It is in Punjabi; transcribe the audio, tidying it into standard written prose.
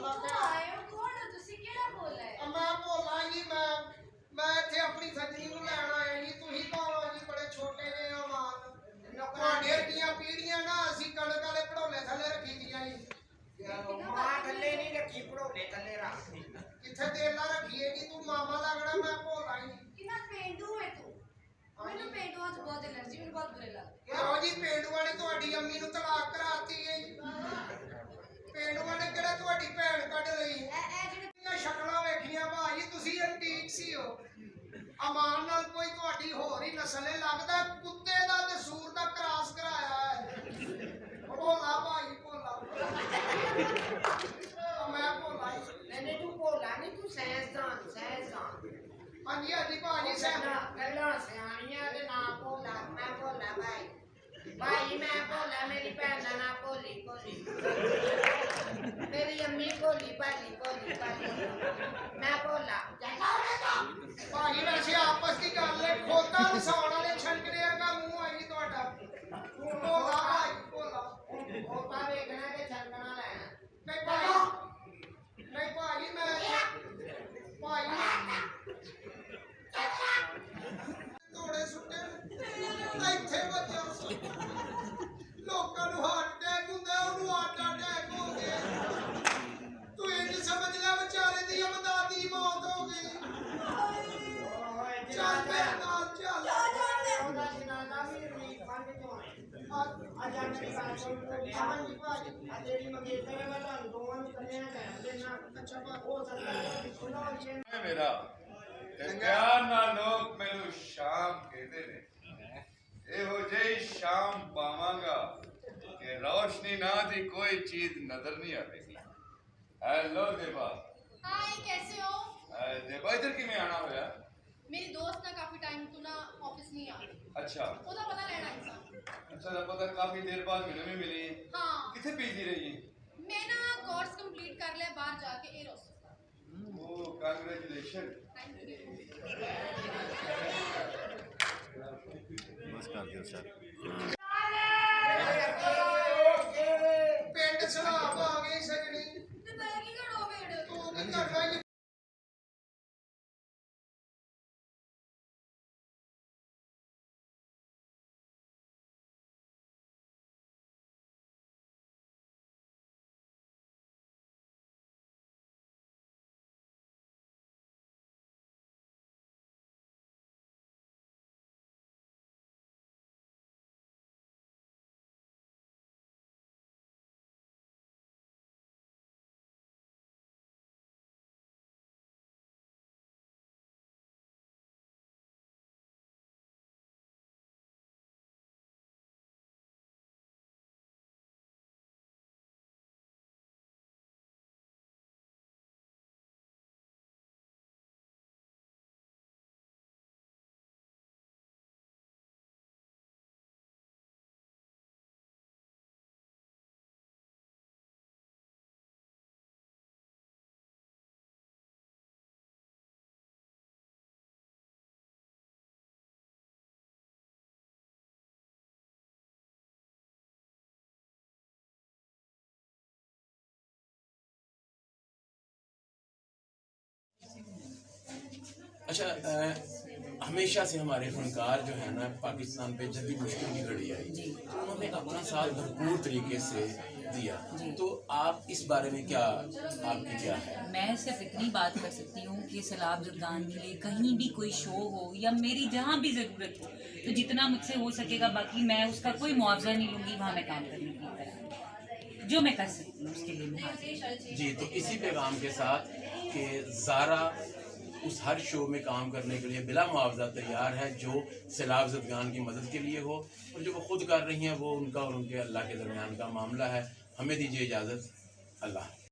बोला ਕਿੱਥੋਂ ਆਏ ਹੋ? ਕੌਣ ਹੋ ਤੁਸੀਂ? ਕਿਹੜਾ ਬੋਲ ਹੈ? मैं बोला जी मैं इत्थे अपनी सजनी नूं लैण आया जी तुसीं कौन हो जी बड़े छोटे जे हो माल ਤੁਹਾਡੇ ਦੀਆਂ ਪੀੜੀਆਂ ਨਾ ਅਸੀਂ ਕਣਕ ਵਾਲੇ ਭੜੋਲੇ ਥੱਲੇ ਰੱਖੀ ਦੀਆਂ ਜੀ ਮਾਂ ਥੱਲੇ ਨਹੀਂ ਰੱਖੀ ਭੜੋਲੇ ਥੱਲੇ ਰੱਖੀ ਕਿੱਥੇ ਤੇਲਾ ਰੱਖੀਏ ਜੀ ਤੂੰ ਮਾਮਾ ਲੱਗਣਾ ਮੈਂ ਭੋਲਾ ਜੀ ਕਿੰਨਾ ਪੇਂਡੂ ਹੈ ਤੂੰ? ਮੈਨੂੰ ਪੇਂਡੂਆਂ 'ਚ ਬਹੁਤ ਐਲਰਜੀ, ਮੈਨੂੰ ਬਹੁਤ ਬੁਰੇ ਲੱਗਦੇ। ਕਿਉਂ ਜੀ ਪੇਂਡੂਆਂ ਨੇ ਤੁਹਾਡੀ ਅੰਮੀ ਨੂੰ ਤਲਾਕ ਕਰਾਤੀ ਹੈ ਜੀ ਪੇਂਡੂਆਂ ਨੇ ਕਿਹੜਾ ਤੁਹਾਡੀ ਭੈਣ ਕੱਢ ਲਈ ਇਹ ਜਿਹੜੇ ਸ਼ਕਲਾਂ ਵੇਖੀਆਂ ਭਾਜੀ ਤੁਸੀਂ ਐਂਟੀਕ ਸੀ ਹੋ ਅਮਾਨ ਨਾਲ ਕੋਈ ਤੁਹਾਡੀ ਹੋਰ ਹੀ ਨਸਲ ਹੈ ਲੱਗਦਾ ਕੁੱਤੇ ਦਾ ਤੇ ਸੂਰ ਦਾ ਕ੍ਰਾਸ ਕਰਾਇਆ ਹੈ ਭੋਲਾ ਭਾਈ ਭੋਲਾ ਮੈਂ ਭੋਲਾ ਨਹੀਂ ਤੂੰ ਭੋਲਾ ਨਹੀਂ ਤੂੰ ਸਹਿਜਦਾਨ ਹਾਂਜੀ ਹਾਂਜੀ ਭਾਜੀ ਸਾਹਿਬ ਗੱਲਾਂ ਸਿਆਣੀਆਂ ਦੇ ਨਾ ਭੋਲਾ ਮੈਂ ਭੋਲਾ ਭਾਈ ਮੈਂ ਭੋਲਾ ਮੇਰੀ ਭੈਣ ਦਾ ਨਾਂ ਭੋਲੀ ਮੇਰੀ ਅੰਮੀ ਭੋਲੀ ਮੈਂ ਭੋਲਾ ਭਾਜੀ ਵੈਸੇ ਆਪਸ ਦੀ ਗੱਲ ਹੈ ਖੋਤਾ ਵਸਾਉਣ ਵਾਲੇ ਛੰਕਰੇ ਵਰਗਾ ਮੂੰਹ ਆਈ ਤੁਹਾਡਾ ਭੋਲਾ ਭਾਈ ਭੋਲਾ ਖੋਤਾ ਵੇਖਣਾ ਤੇ ਛਲਕਣਾ ਲੈਣਾ ਨਹੀਂ ਭਾਈ ਨਹੀਂ ਭਾਜੀ ਮੈਂ ਭਾਈ ਤੋੜੇ ਸੁੱਟੇ ਇੱਥੇ ਬੱਚਾ ਲੋਕਾਂ ਨੂੰ ਹਾਰਟ ਅਟੈਕ ਹੁੰਦਾ ਉਹਨੂੰ ਹਾਰਟ ਅਟੈਕ ਹੋ ਗਿਆ ਤੂੰ ਇਹ ਸਮਝ ਲੈ ਵਿਚਾਰੇ ਦੀ ਅਮਦਾਦੀ ਮੌਤ ਹੋ ਗਈ ਚੱਲ ਮੇਰੇ ਨਾਲ ਚੱਲ ਉਹਦਾ ਜਨਾਜ਼ਾ ਵੀ ਰੀਫੰਡ ਚੋਂ ਅੱਜ ਮੇਰੀ ਗੱਲ ਸੁਣ ਹਾਂਜੀ ਭਾਜੀ ਅੱਜ ਜਿਹੜੀ ਮੰਗੇਤਰ ਹੈ ਮੈਂ ਤੁਹਾਨੂੰ ਦੋਵਾਂ ਨੂੰ ਕੱਲਿਆਂ ਕਹਿ ਦੇਣਾ ਅੱਛਾ ਹੋ ਸਕਦਾ ਹੈ ਸੁਣੋ ਜੀ मेरा प्यार ना लोग मैनू शाम कहते ने एहो जी शाम पावांगा कि रोशनी ना थी कोई चीज नजर नहीं आएगी। हेलो देवा हाय कैसे हो? देवा इधर किवें आना होया? मेरी दोस्त ना काफी टाइम तो ना ऑफिस नहीं आ रही, अच्छा ਉਹਦਾ ਪਤਾ ਲੈਣਾ इंसान। अच्छा पता काफी देर बाद मिलने में मिली हाँ किथे पीती रही मैं ना कोर्स कंप्लीट कर लिया बाहर जाके एरोस। ओ कांग्रेचुलेशन बस कर दियो सर ਪਿੰਡ ਸਲਾਬ ਆ ਗਈ ਸਜਣੀ ਤੇ ਮੈਂ ਕੀ ਕਰੋ ਵੇੜ? ਤੂੰ ਕੀ ਕਰਨਾ ਜੀ अच्छा हमेशा से हमारे फनकार जो है ना पाकिस्तान पे जब भी मुश्किल की घड़ी आई तो उन्होंने अपना साथ भरपूर तरीके से दिया। तो आप इस बारे में क्या आपकी क्या है? मैं सिर्फ इतनी बात कर सकती हूँ कि सैलाब ज़रदान के लिए कहीं भी कोई शो हो या मेरी जहाँ भी ज़रूरत हो तो जितना मुझसे हो सकेगा, बाकी मैं उसका कोई मुआवजा नहीं लूँगी, वहाँ मैं काम करने की तरह जो मैं कर सकती हूँ उसके लिए मैं हाजिर। जी, तो इसी पैगाम के साथ कि ज़ारा उस हर शो में काम करने के लिए बिला मुआवजा तैयार है जो सैलाब ज़दगान की मदद के लिए हो, और जो वो खुद कर रही हैं वो उनका और उनके अल्लाह के दरमियान का मामला है। हमें दीजिए इजाज़त। अल्लाह।